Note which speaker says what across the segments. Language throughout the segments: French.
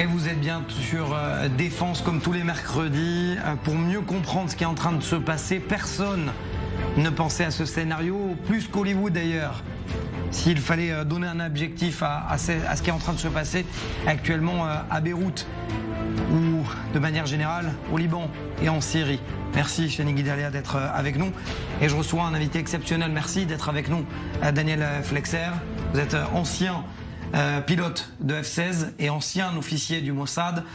Speaker 1: Et vous êtes bien sur Défense comme tous les mercredis pour mieux comprendre ce qui est en train de se passer. Personne ne pensait à ce scénario, plus qu'Hollywood d'ailleurs. S'il fallait donner un objectif à ce qui est en train de se passer actuellement à Beyrouth ou de manière générale au Liban et en Syrie. Merci Shani Guidalia d'être avec nous. Et je reçois un invité exceptionnel. Merci d'être avec nous, Daniel Flexer. Vous êtes ancien pilote de F-16 et ancien officier du Mossad.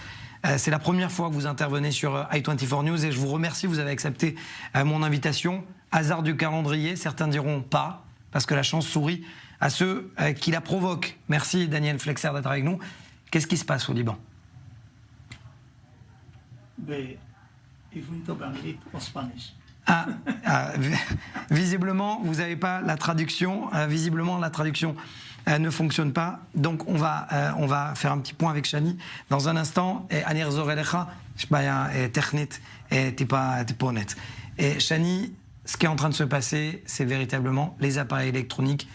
Speaker 1: C'est la première fois que vous intervenez sur i24 News et je vous remercie, vous avez accepté mon invitation. Hasard du calendrier, certains diront pas, parce que la chance sourit à ceux qui la provoquent. Merci Daniel Flexer d'être avec nous. Qu'est-ce qui se passe au Liban? Visiblement, vous n'avez pas la traduction. Visiblement, la traduction ne fonctionne pas. Donc, on va faire un petit point avec Shani dans un instant. Et Shani, ce qui est en train de se passer, c'est véritablement les appareils électroniques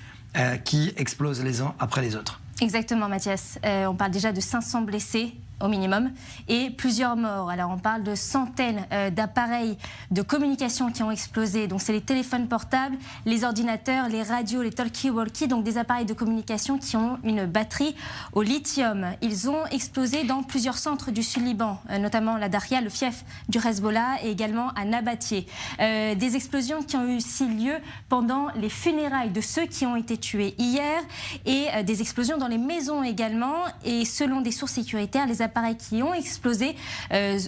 Speaker 1: qui explosent les uns après les autres.
Speaker 2: Exactement, Mathias. On parle déjà de 500 blessés au minimum et plusieurs morts. Alors on parle de centaines d'appareils de communication qui ont explosé. Donc c'est les téléphones portables, les ordinateurs, les radios, les talkie-walkie, donc des appareils de communication qui ont une batterie au lithium. Ils ont explosé dans plusieurs centres du Sud-Liban, notamment la Daria, le fief du Hezbollah, et également à Nabatieh. Des explosions qui ont eu aussi lieu pendant les funérailles de ceux qui ont été tués hier et des explosions dans les maisons également. Et selon des sources sécuritaires, les appareils qui ont explosé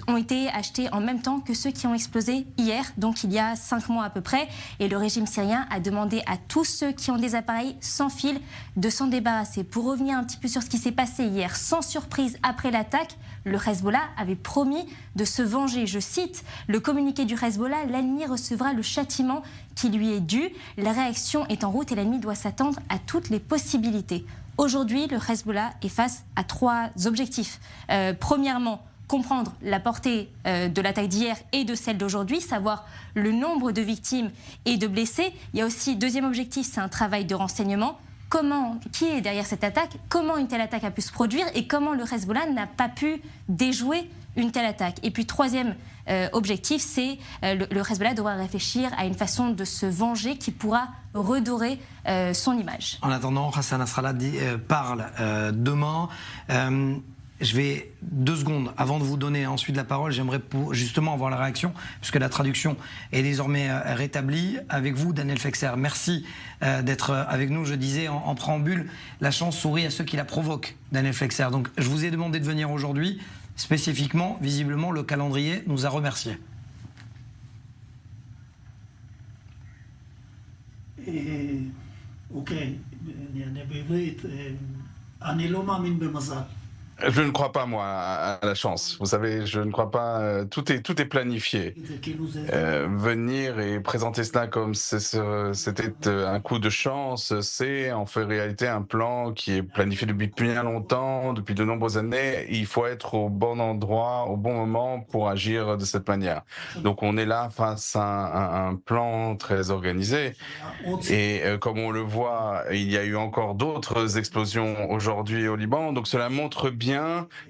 Speaker 2: ont été achetés en même temps que ceux qui ont explosé hier, donc il y a 5 mois à peu près. Et le régime syrien a demandé à tous ceux qui ont des appareils sans fil de s'en débarrasser. Pour revenir un petit peu sur ce qui s'est passé hier, sans surprise après l'attaque, le Hezbollah avait promis de se venger. Je cite le communiqué du Hezbollah: l'ennemi recevra le châtiment qui lui est dû. La réaction est en route et l'ennemi doit s'attendre à toutes les possibilités. Aujourd'hui, le Hezbollah est face à 3 objectifs. Premièrement, comprendre la portée de l'attaque d'hier et de celle d'aujourd'hui, savoir le nombre de victimes et de blessés. Il y a aussi, deuxième objectif, c'est un travail de renseignement. Qui est derrière cette attaque? Comment une telle attaque a pu se produire? Et comment le Hezbollah n'a pas pu déjouer une telle attaque? Et puis troisième objectif, c'est le Hezbollah devra réfléchir à une façon de se venger qui pourra redorer son image.
Speaker 1: En attendant, Hassan Nasrallah parle demain. Je vais 2 secondes avant de vous donner ensuite la parole. J'aimerais justement avoir la réaction, puisque la traduction est désormais rétablie. Avec vous, Daniel Flexer, merci d'être avec nous. Je disais en préambule, la chance sourit à ceux qui la provoquent, Daniel Flexer. Donc je vous ai demandé de venir aujourd'hui. Spécifiquement, visiblement, le calendrier nous a remerciés.
Speaker 3: Ok.
Speaker 4: Je ne crois pas, moi, à la chance. Vous savez, je ne crois pas. Tout est planifié. Venir et présenter cela comme c'était un coup de chance, c'est en fait réalité un plan qui est planifié depuis bien longtemps, depuis de nombreuses années. Il faut être au bon endroit, au bon moment pour agir de cette manière. Donc on est là face à un plan très organisé. Et comme on le voit, il y a eu encore d'autres explosions aujourd'hui au Liban. Donc cela montre bien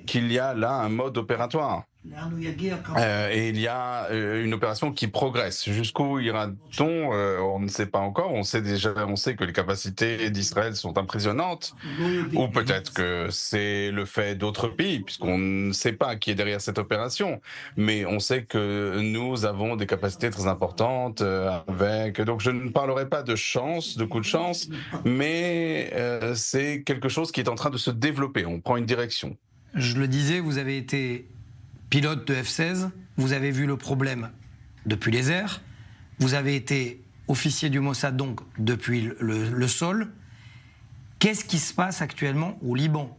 Speaker 4: qu'il y a là un mode opératoire. Et il y a une opération qui progresse. Jusqu'où ira-t-on? On ne sait pas encore. On sait que les capacités d'Israël sont impressionnantes. Ou peut-être que c'est le fait d'autres pays, puisqu'on ne sait pas qui est derrière cette opération. Mais on sait que nous avons des capacités très importantes Donc je ne parlerai pas de chance, de coup de chance, mais c'est quelque chose qui est en train de se développer. On prend une direction.
Speaker 1: Je le disais, vous avez été pilote de F-16, vous avez vu le problème depuis les airs, vous avez été officier du Mossad donc depuis le sol. Qu'est-ce qui se passe actuellement au Liban?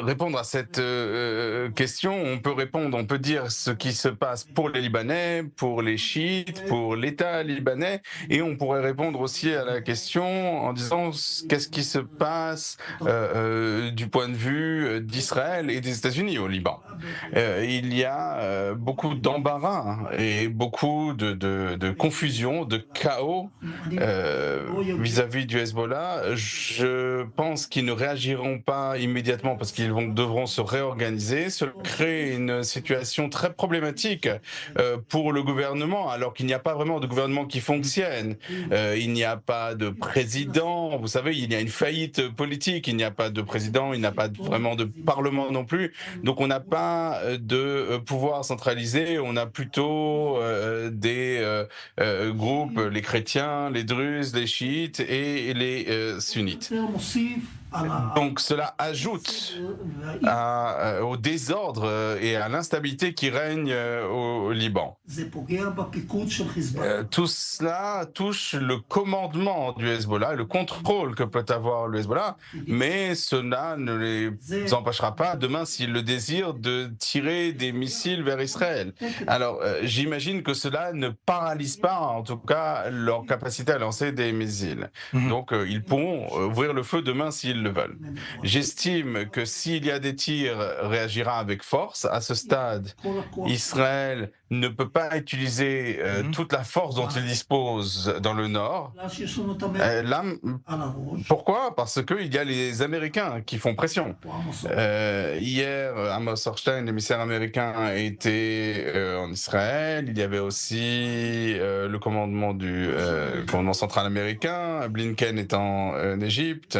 Speaker 4: Répondre à cette question, on peut répondre, on peut dire ce qui se passe pour les Libanais, pour les chiites, pour l'État libanais, et on pourrait répondre aussi à la question en disant qu'est-ce qui se passe du point de vue d'Israël et des États-Unis au Liban. Il y a beaucoup d'embarras et beaucoup de confusion, de chaos vis-à-vis du Hezbollah. Je pense qu'ils ne réagiront pas immédiatement parce qu'ils devront se réorganiser. Cela crée une situation très problématique pour le gouvernement, alors qu'il n'y a pas vraiment de gouvernement qui fonctionne. Il n'y a pas de président. Vous savez, il y a une faillite politique. Il n'y a pas de président, il n'y a pas vraiment de parlement non plus. Donc on n'a pas de pouvoir centralisé. On a plutôt des groupes, les chrétiens, les druzes, les chiites et les sunnites. Donc cela ajoute au désordre et à l'instabilité qui règne au Liban. Tout cela touche le commandement du Hezbollah, le contrôle que peut avoir le Hezbollah, mais cela ne les empêchera pas demain, s'ils le désirent, de tirer des missiles vers Israël. Alors j'imagine que cela ne paralyse pas, en tout cas, leur capacité à lancer des missiles. Donc ils pourront ouvrir le feu demain s'ils le veulent. J'estime que s'il y a des tirs, réagira avec force. À ce stade, Israël ne peut pas utiliser toute la force dont il dispose dans le nord. Là, pourquoi? Parce qu'il y a les Américains qui font pression. Hier, Amos Hochstein, l'émissaire américain, était en Israël. Il y avait aussi le commandement commandement central américain. Blinken est en Égypte.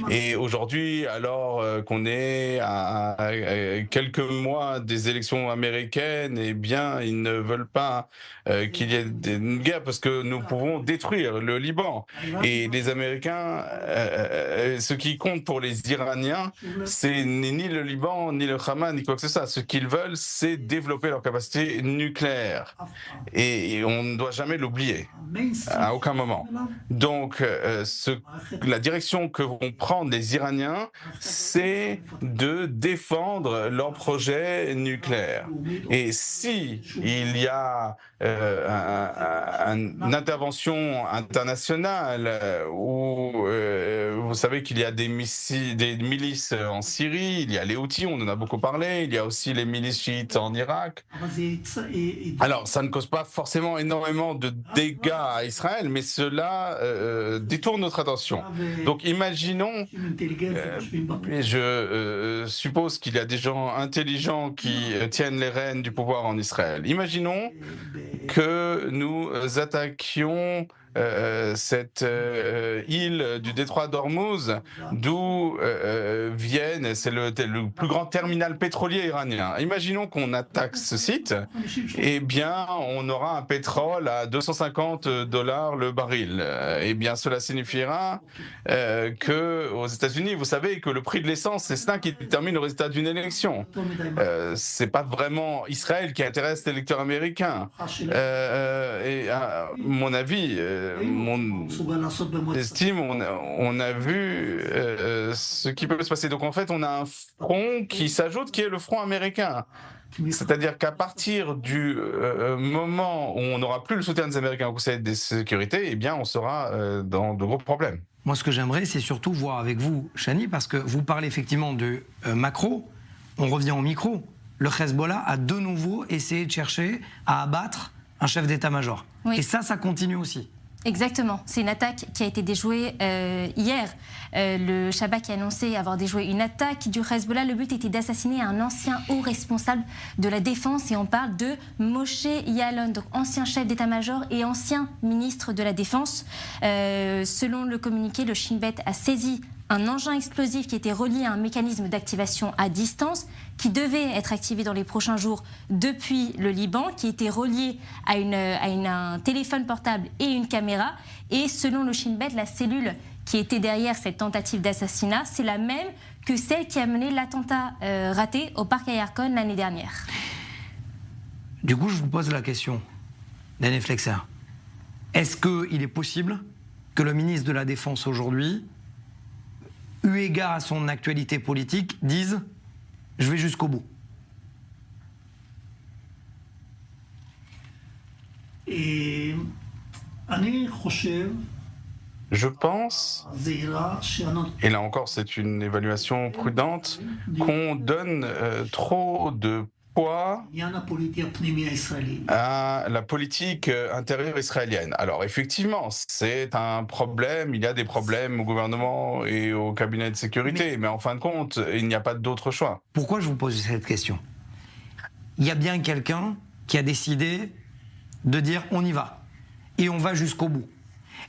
Speaker 4: Et aujourd'hui, alors qu'on est à quelques mois des élections américaines, eh bien, ils ne veulent pas qu'il y ait une guerre parce que nous pouvons détruire le Liban. Et les Américains, ce qui compte pour les Iraniens, c'est ni le Liban, ni le Hamas, ni quoi que ce soit. Ce qu'ils veulent, c'est développer leur capacité nucléaire. Et on ne doit jamais l'oublier, à aucun moment. Donc, la direction que vont prendre les Iraniens, c'est de défendre leur projet nucléaire. Et si il y a une intervention internationale où vous savez qu'il y a des milices en Syrie, il y a les Houthis, on en a beaucoup parlé, il y a aussi les milices chiites en Irak. Alors, ça ne cause pas forcément énormément de dégâts à Israël, mais cela détourne notre attention. Donc, imaginons, je suppose qu'il y a des gens intelligents qui tiennent les rênes du pouvoir en Israël. Imaginons que nous attaquions cette île du détroit d'Ormuz, d'où viennent, c'est le plus grand terminal pétrolier iranien. Imaginons qu'on attaque ce site, eh bien, on aura un pétrole à $250 le baril. Eh bien, cela signifiera que aux États-Unis, vous savez que le prix de l'essence, c'est cela qui détermine le résultat d'une élection. C'est pas vraiment Israël qui intéresse l'électeur américain. Et à mon avis, mon estime, on a vu ce qui peut se passer. Donc en fait, on a un front qui s'ajoute, qui est le front américain. C'est-à-dire qu'à partir du moment où on n'aura plus le soutien des Américains au Conseil de sécurité, eh bien, on sera dans de gros problèmes.
Speaker 1: Moi, ce que j'aimerais, c'est surtout voir avec vous, Chani, parce que vous parlez effectivement de macro, on revient au micro. Le Hezbollah a de nouveau essayé de chercher à abattre un chef d'état-major. Oui. Et ça continue aussi.
Speaker 2: Exactement. C'est une attaque qui a été déjouée hier. Le Shabak a annoncé avoir déjoué une attaque du Hezbollah. Le but était d'assassiner un ancien haut responsable de la défense et on parle de Moshe Yaalon, donc ancien chef d'état-major et ancien ministre de la Défense. Selon le communiqué, le Shin Bet a saisi un engin explosif qui était relié à un mécanisme d'activation à distance qui devait être activé dans les prochains jours depuis le Liban, qui était relié à un téléphone portable et une caméra. Et selon le Shin Bet, la cellule qui était derrière cette tentative d'assassinat, c'est la même que celle qui a mené l'attentat raté au parc Ayarkon l'année dernière.
Speaker 1: Du coup, je vous pose la question, Daniel Flexer. Est-ce qu'il est possible que le ministre de la Défense aujourd'hui eu égard à son actualité politique, disent « je vais jusqu'au bout ».
Speaker 4: Je pense, et là encore c'est une évaluation prudente, qu'on donne trop de poids à la politique intérieure israélienne. Alors effectivement, c'est un problème, il y a des problèmes au gouvernement et au cabinet de sécurité, mais en fin de compte, il n'y a pas d'autre choix.
Speaker 1: Pourquoi je vous pose cette question? Il y a bien quelqu'un qui a décidé de dire on y va, et on va jusqu'au bout.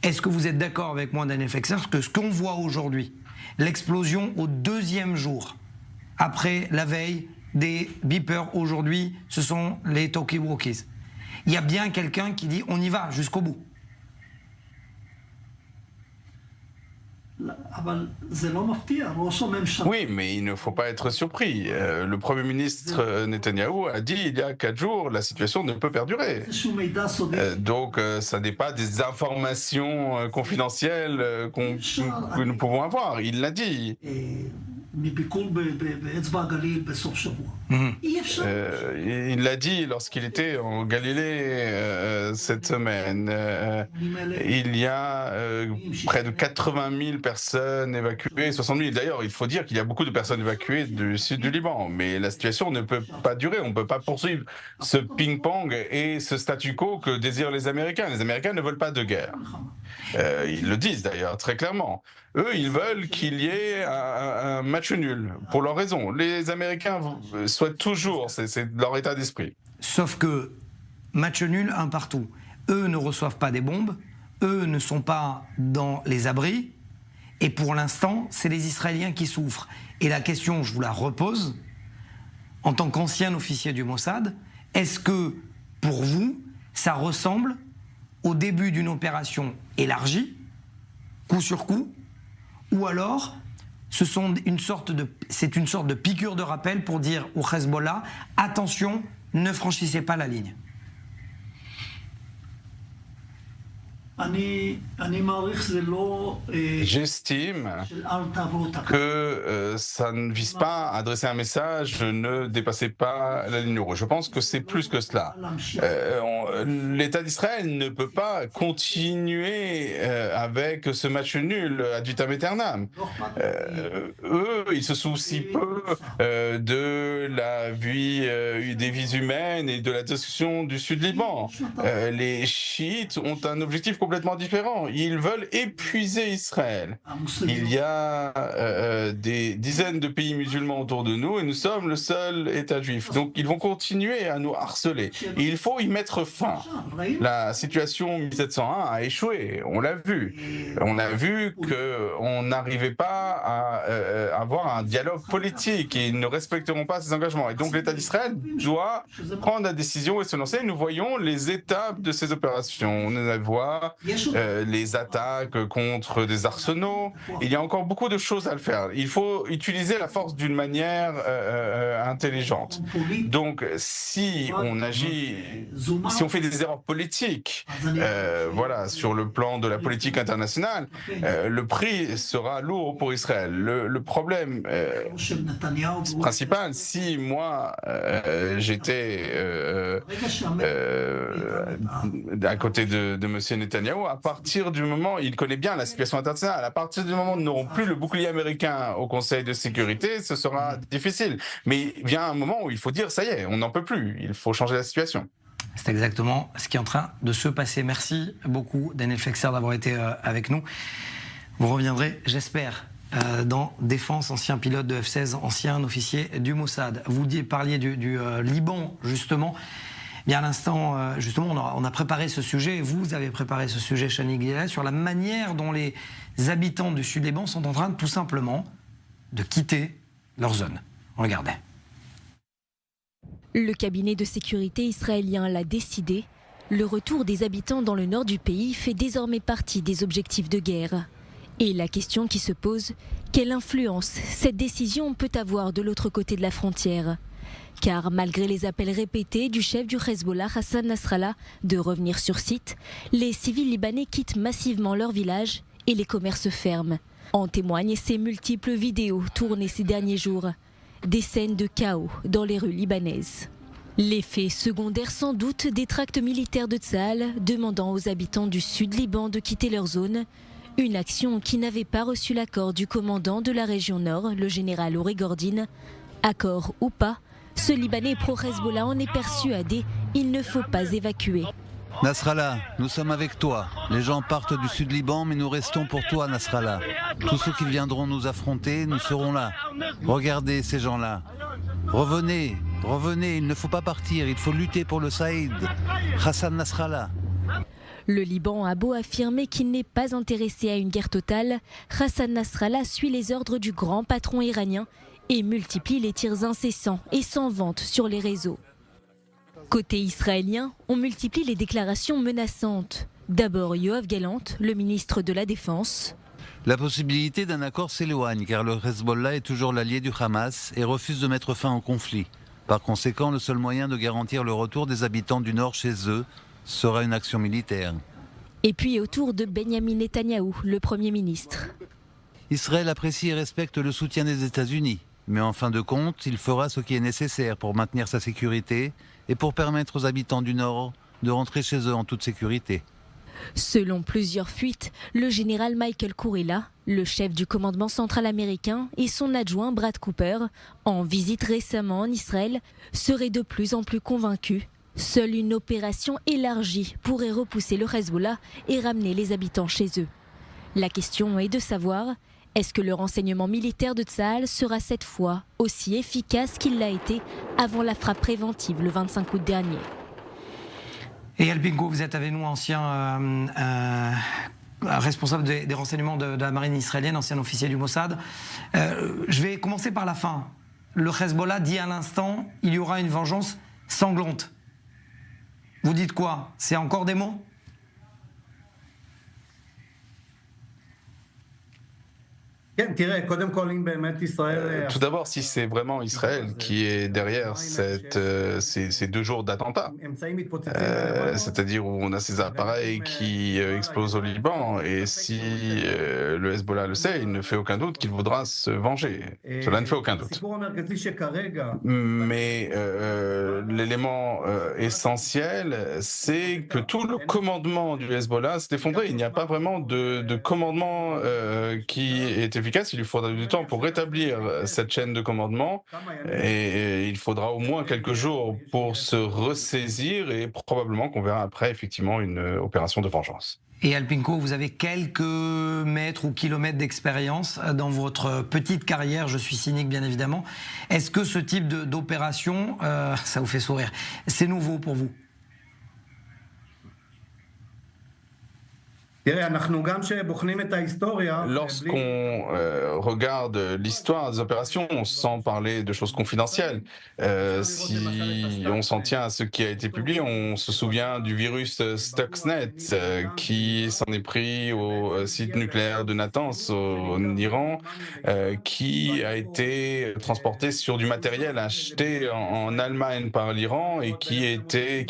Speaker 1: Est-ce que vous êtes d'accord avec moi, Daniel Fekser, que ce qu'on voit aujourd'hui, l'explosion au 2e jour, après la veille des beepers, aujourd'hui, ce sont les talkie-walkies. Il y a bien quelqu'un qui dit on y va jusqu'au bout.
Speaker 4: Oui, mais il ne faut pas être surpris. Le Premier ministre Netanyahou a dit il y a 4 jours, la situation ne peut perdurer. Donc, ça n'est pas des informations confidentielles que nous pouvons avoir. Il l'a dit. Il l'a dit lorsqu'il était en Galilée cette semaine. Il y a près de 80 000 personnes évacuées, 60 000. D'ailleurs, il faut dire qu'il y a beaucoup de personnes évacuées du sud du Liban. Mais la situation ne peut pas durer. On ne peut pas poursuivre ce ping-pong et ce statu quo que désirent les Américains. Les Américains ne veulent pas de guerre. Ils le disent d'ailleurs très clairement. Eux, ils veulent qu'il y ait un match nul, pour leurs raisons. Les Américains souhaitent toujours, c'est leur état d'esprit.
Speaker 1: Sauf que match nul, un partout. Eux ne reçoivent pas des bombes, eux ne sont pas dans les abris, et pour l'instant, c'est les Israéliens qui souffrent. Et la question, je vous la repose, en tant qu'ancien officier du Mossad, est-ce que, pour vous, ça ressemble au début d'une opération élargie, coup sur coup, ou alors c'est une sorte de piqûre de rappel pour dire au Hezbollah, attention, ne franchissez pas la ligne.
Speaker 4: J'estime que ça ne vise pas à adresser un message, ne dépassez pas la ligne rouge. Je pense que c'est plus que cela. L'État d'Israël ne peut pas continuer avec ce match nul ad vitam aeternam. Eux, ils se soucient peu de la vie, des vies humaines et de la destruction du Sud-Liban. Les chiites ont un objectif complètement différent. Ils veulent épuiser Israël. Il y a des dizaines de pays musulmans autour de nous et nous sommes le seul État juif. Donc ils vont continuer à nous harceler. Et il faut y mettre fin. La situation 1701 a échoué. On l'a vu. On a vu qu'on n'arrivait pas à avoir un dialogue politique et ils ne respecteront pas ces engagements. Et donc l'État d'Israël doit prendre la décision et se lancer. Nous voyons les étapes de ces opérations. On voit les attaques contre des arsenaux. Il y a encore beaucoup de choses à le faire. Il faut utiliser la force d'une manière intelligente. Donc, si on agit, si on fait des erreurs politiques, voilà, sur le plan de la politique internationale, le prix sera lourd pour Israël. Le problème principal, si moi j'étais à côté de M. Netanyahou, à partir du moment, il connaît bien la situation internationale, à partir du moment où nous n'aurons plus le bouclier américain au Conseil de sécurité, ce sera difficile. Mais il vient un moment où il faut dire, ça y est, on n'en peut plus, il faut changer la situation.
Speaker 1: C'est exactement ce qui est en train de se passer. Merci beaucoup, Daniel Fekser, d'avoir été avec nous. Vous reviendrez, j'espère, dans Défense, ancien pilote de F-16, ancien officier du Mossad. Vous parliez du Liban, justement. Bien à l'instant, justement, on a préparé ce sujet, et vous avez préparé ce sujet, Shani Gilad, sur la manière dont les habitants du Sud-Liban sont en train tout simplement de quitter leur zone. Regardez.
Speaker 3: Le cabinet de sécurité israélien l'a décidé. Le retour des habitants dans le nord du pays fait désormais partie des objectifs de guerre. Et la question qui se pose, quelle influence cette décision peut avoir de l'autre côté de la frontière ? Car malgré les appels répétés du chef du Hezbollah, Hassan Nasrallah, de revenir sur site, les civils libanais quittent massivement leur village et les commerces ferment. En témoignent ces multiples vidéos tournées ces derniers jours. Des scènes de chaos dans les rues libanaises. L'effet secondaire sans doute des tracts militaires de Tsahal demandant aux habitants du sud Liban de quitter leur zone. Une action qui n'avait pas reçu l'accord du commandant de la région nord, le général Ori Gordine. Accord ou pas, ce Libanais pro-Hezbollah en est persuadé, il ne faut pas évacuer.
Speaker 5: Nasrallah, nous sommes avec toi. Les gens partent du sud Liban, mais nous restons pour toi, Nasrallah. Tous ceux qui viendront nous affronter, nous serons là. Regardez ces gens-là. Revenez, revenez, il ne faut pas partir, il faut lutter pour le Saïd. Hassan Nasrallah.
Speaker 3: Le Liban a beau affirmer qu'il n'est pas intéressé à une guerre totale, Hassan Nasrallah suit les ordres du grand patron iranien et multiplie les tirs incessants et sans vente sur les réseaux. Côté israélien, on multiplie les déclarations menaçantes. D'abord Yoav Gallant, le ministre de la Défense.
Speaker 5: La possibilité d'un accord s'éloigne car le Hezbollah est toujours l'allié du Hamas et refuse de mettre fin au conflit. Par conséquent, le seul moyen de garantir le retour des habitants du nord chez eux sera une action militaire.
Speaker 3: Et puis autour de Benyamin Netanyahou, le Premier ministre.
Speaker 5: Israël apprécie et respecte le soutien des États-Unis, mais en fin de compte, il fera ce qui est nécessaire pour maintenir sa sécurité et pour permettre aux habitants du Nord de rentrer chez eux en toute sécurité.
Speaker 3: Selon plusieurs fuites, le général Michael Kurilla, le chef du commandement central américain, et son adjoint Brad Cooper, en visite récemment en Israël, seraient de plus en plus convaincus. Seule une opération élargie pourrait repousser le Hezbollah et ramener les habitants chez eux. La question est de savoir, est-ce que le renseignement militaire de Tsahal sera cette fois aussi efficace qu'il l'a été avant la frappe préventive le 25 août dernier?
Speaker 1: Eyal Pinko, vous êtes avec nous, ancien responsable des renseignements de la marine israélienne, ancien officier du Mossad. Je vais commencer par la fin. Le Hezbollah dit à l'instant, il y aura une vengeance sanglante. Vous dites quoi? C'est encore des mots?
Speaker 4: Tout d'abord, si c'est vraiment Israël qui est derrière ces 2 jours d'attentats, c'est-à-dire où on a ces appareils qui explosent au Liban, et si le Hezbollah le sait, il ne fait aucun doute qu'il voudra se venger. Cela ne fait aucun doute. Mais l'élément essentiel, c'est que tout le commandement du Hezbollah s'est effondré. Il n'y a pas vraiment de commandement qui est efficace. Il lui faudra du temps pour rétablir cette chaîne de commandement et il faudra au moins quelques jours pour se ressaisir et probablement qu'on verra après effectivement une opération de vengeance.
Speaker 1: Et Eyal Pinko, vous avez quelques mètres ou kilomètres d'expérience dans votre petite carrière, je suis cynique bien évidemment. Est-ce que ce type d'opération, ça vous fait sourire, c'est nouveau pour vous?
Speaker 4: Lorsqu'on regarde l'histoire des opérations, sans parler de choses confidentielles, si on s'en tient à ce qui a été publié, on se souvient du virus Stuxnet qui s'en est pris au site nucléaire de Natanz en Iran, qui a été transporté sur du matériel acheté en Allemagne par l'Iran et qui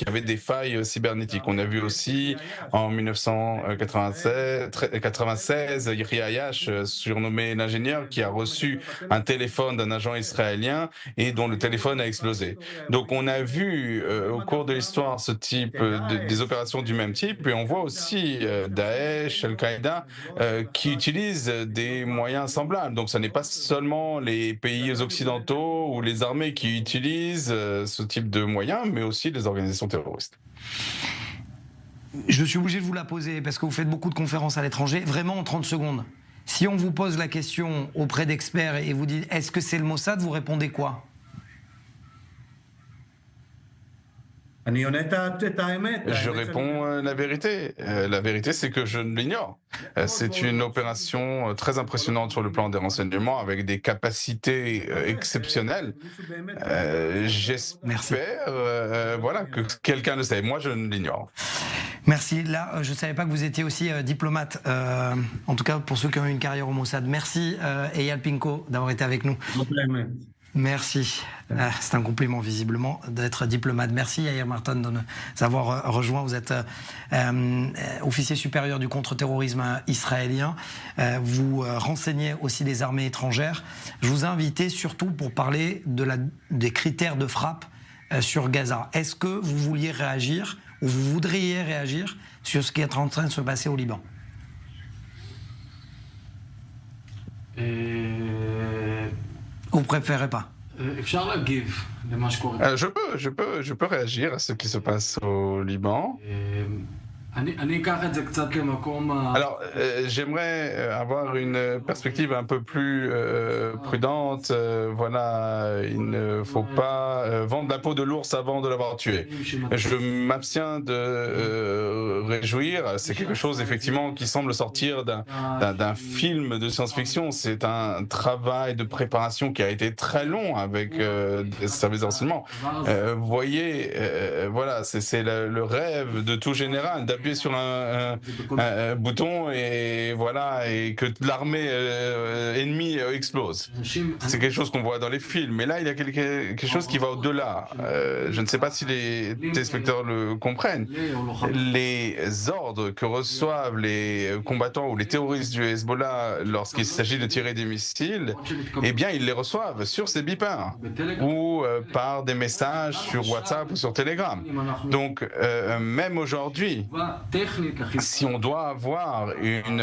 Speaker 4: avait des failles cybernétiques. On a vu aussi en 1996 Yahya Ayash, surnommé l'ingénieur, qui a reçu un téléphone d'un agent israélien et dont le téléphone a explosé. Donc on a vu au cours de l'histoire ce type des opérations du même type, et on voit aussi Daesh, Al-Qaïda qui utilisent des moyens semblables. Donc ce n'est pas seulement les pays occidentaux ou les armées qui utilisent ce type de moyens, mais aussi les organisations terroristes.
Speaker 1: Je suis obligé de vous la poser parce que vous faites beaucoup de conférences à l'étranger. Vraiment en 30 secondes. Si on vous pose la question auprès d'experts et vous dites est-ce que c'est le Mossad, vous répondez quoi?
Speaker 4: Je réponds la vérité. La vérité, c'est que je ne l'ignore. C'est une opération très impressionnante sur le plan des renseignements, avec des capacités exceptionnelles. J'espère que quelqu'un le sait. Moi, je ne l'ignore.
Speaker 1: Merci. Là, je ne savais pas que vous étiez aussi diplomate, en tout cas pour ceux qui ont eu une carrière au Mossad. Merci, Eyal Pinko, d'avoir été avec nous. Merci. C'est un compliment visiblement d'être diplomate. Merci Yair Marton de nous avoir rejoint. Vous êtes officier supérieur du contre-terrorisme israélien. Vous renseignez aussi des armées étrangères. Je vous ai invité surtout pour parler des critères de frappe sur Gaza. Est-ce que vous vouliez réagir ou vous voudriez réagir sur ce qui est en train de se passer au Liban? Vous préférez pas?
Speaker 4: Je peux réagir à ce qui se passe au Liban. Alors, j'aimerais avoir une perspective un peu plus prudente. Voilà, il ne faut pas vendre la peau de l'ours avant de l'avoir tué. Je m'abstiens de réjouir. C'est quelque chose, effectivement, qui semble sortir d'un film de science-fiction. C'est un travail de préparation qui a été très long avec des services de renseignement. Vous voyez, voilà, c'est le rêve de tout général, d'appuyer sur un bouton et voilà, et que l'armée ennemie explose. C'est quelque chose qu'on voit dans les films, mais là il y a quelque chose qui va au-delà. Je ne sais pas si les téléspectateurs le comprennent. Les ordres que reçoivent les combattants ou les terroristes du Hezbollah lorsqu'il s'agit de tirer des missiles, eh bien ils les reçoivent sur ces beepers ou par des messages sur WhatsApp ou sur Telegram. Donc même aujourd'hui, si on doit avoir une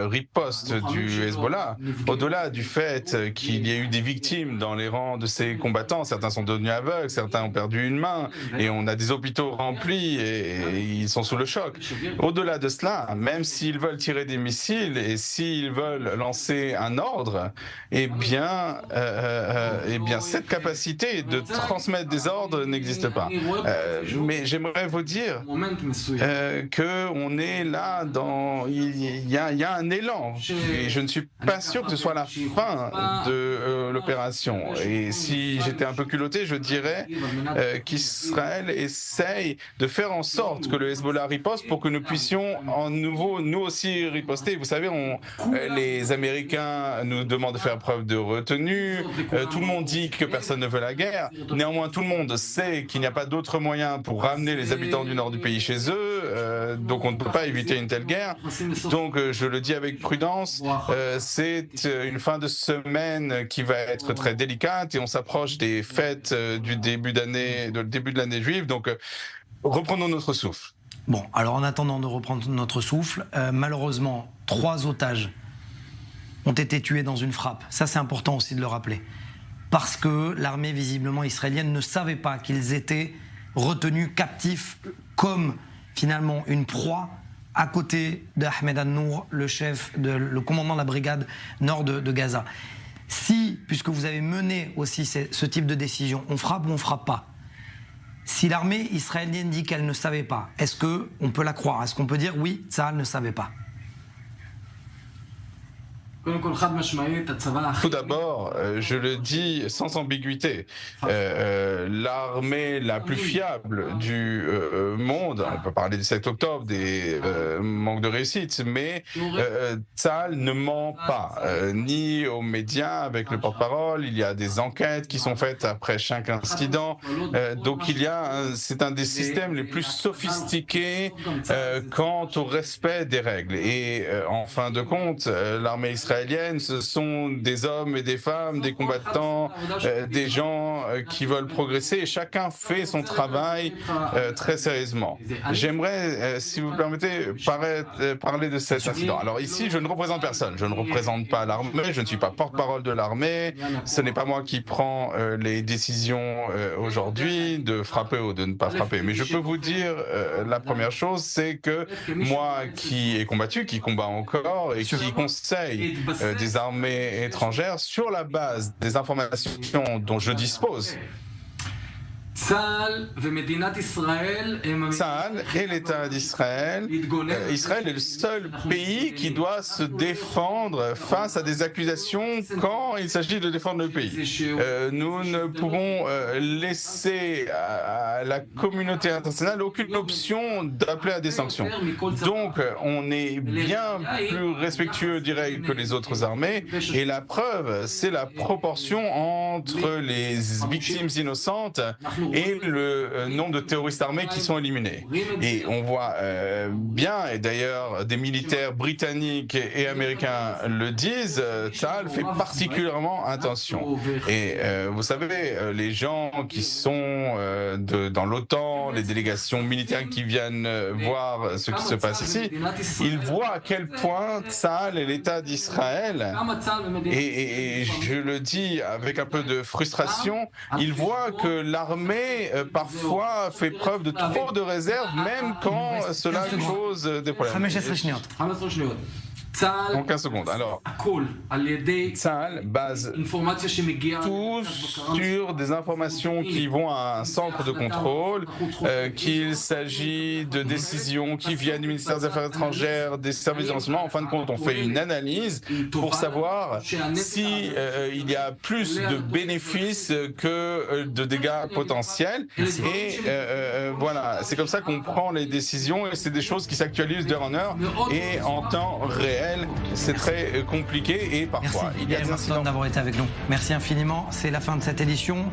Speaker 4: riposte du Hezbollah, au-delà du fait qu'il y ait eu des victimes dans les rangs de ces combattants, certains sont devenus aveugles, certains ont perdu une main, et on a des hôpitaux remplis et ils sont sous le choc. Au-delà de cela, même s'ils veulent tirer des missiles et s'ils veulent lancer un ordre, eh bien cette capacité de transmettre des ordres n'existe pas. Mais j'aimerais vous dire qu'on est là il y a un élan et je ne suis pas sûr que ce soit la fin de l'opération. Et si j'étais un peu culotté, je dirais qu'Israël essaye de faire en sorte que le Hezbollah riposte pour que nous puissions en nouveau nous aussi riposter. Vous savez, les Américains nous demandent de faire preuve de retenue, tout le monde dit que personne ne veut la guerre, néanmoins tout le monde sait qu'il n'y a pas d'autre moyen pour ramener les habitants du nord du pays chez eux, donc on ne peut pas éviter une telle guerre. Donc je le dis avec prudence, c'est une fin de semaine qui va être très délicate et on s'approche des fêtes du début de l'année juive, donc reprenons notre souffle.
Speaker 1: Bon, alors en attendant de reprendre notre souffle, malheureusement 3 otages ont été tués dans une frappe. Ça c'est important aussi de le rappeler, parce que l'armée visiblement israélienne ne savait pas qu'ils étaient retenus captifs comme finalement une proie à côté d'Ahmed Al-Nour, le commandant de la brigade nord de Gaza. Si, puisque vous avez mené aussi ce type de décision, on frappe ou on frappe pas, si l'armée israélienne dit qu'elle ne savait pas, est-ce qu'on peut la croire? Est-ce qu'on peut dire oui, Tsahal ne savait pas?
Speaker 4: Tout d'abord, je le dis sans ambiguïté, l'armée la plus fiable du monde, on peut parler du 7 octobre, des manques de réussite, mais Tsahal ne ment pas, ni aux médias avec le porte-parole, il y a des enquêtes qui sont faites après chaque incident, donc c'est un des systèmes les plus sophistiqués quant au respect des règles. Et en fin de compte, l'armée israélienne, ce sont des hommes et des femmes, des combattants, des gens qui veulent progresser et chacun fait son travail très sérieusement. J'aimerais, si vous permettez, parler de cet incident. Alors ici, je ne représente personne, je ne représente pas l'armée, je ne suis pas porte-parole de l'armée, ce n'est pas moi qui prends les décisions aujourd'hui de frapper ou de ne pas frapper. Mais je peux vous dire, la première chose, c'est que moi qui ai combattu, qui combat encore et qui conseille des armées étrangères sur la base des informations dont je dispose. Tsahal et l'État d'Israël. Israël est le seul pays qui doit se défendre face à des accusations quand il s'agit de défendre le pays. Nous ne pouvons laisser à la communauté internationale aucune option d'appeler à des sanctions. Donc on est bien plus respectueux des règles que les autres armées et la preuve, c'est la proportion entre les victimes innocentes et le nombre de terroristes armés qui sont éliminés. Et on voit bien, et d'ailleurs des militaires britanniques et américains le disent, Tsahal fait particulièrement attention. Et vous savez, les gens qui sont dans l'OTAN, les délégations militaires qui viennent voir ce qui se passe ici, ils voient à quel point Tsahal et l'État d'Israël, et je le dis avec un peu de frustration, ils voient que l'armée parfois fait preuve de trop de réserve, même quand cela cause des problèmes. En 15 secondes. Alors, Tsahal base tout sur des informations qui vont à un centre de contrôle, qu'il s'agit de décisions qui viennent du ministère des Affaires étrangères, des services de renseignement. En fin de compte, on fait une analyse pour savoir si il y a plus de bénéfices que de dégâts potentiels. Et voilà, c'est comme ça qu'on prend les décisions et c'est des choses qui s'actualisent d'heure en heure et en temps réel. C'est très compliqué et parfois il y a des incidents.
Speaker 1: D'avoir été avec nous. Merci infiniment. C'est la fin de cette édition.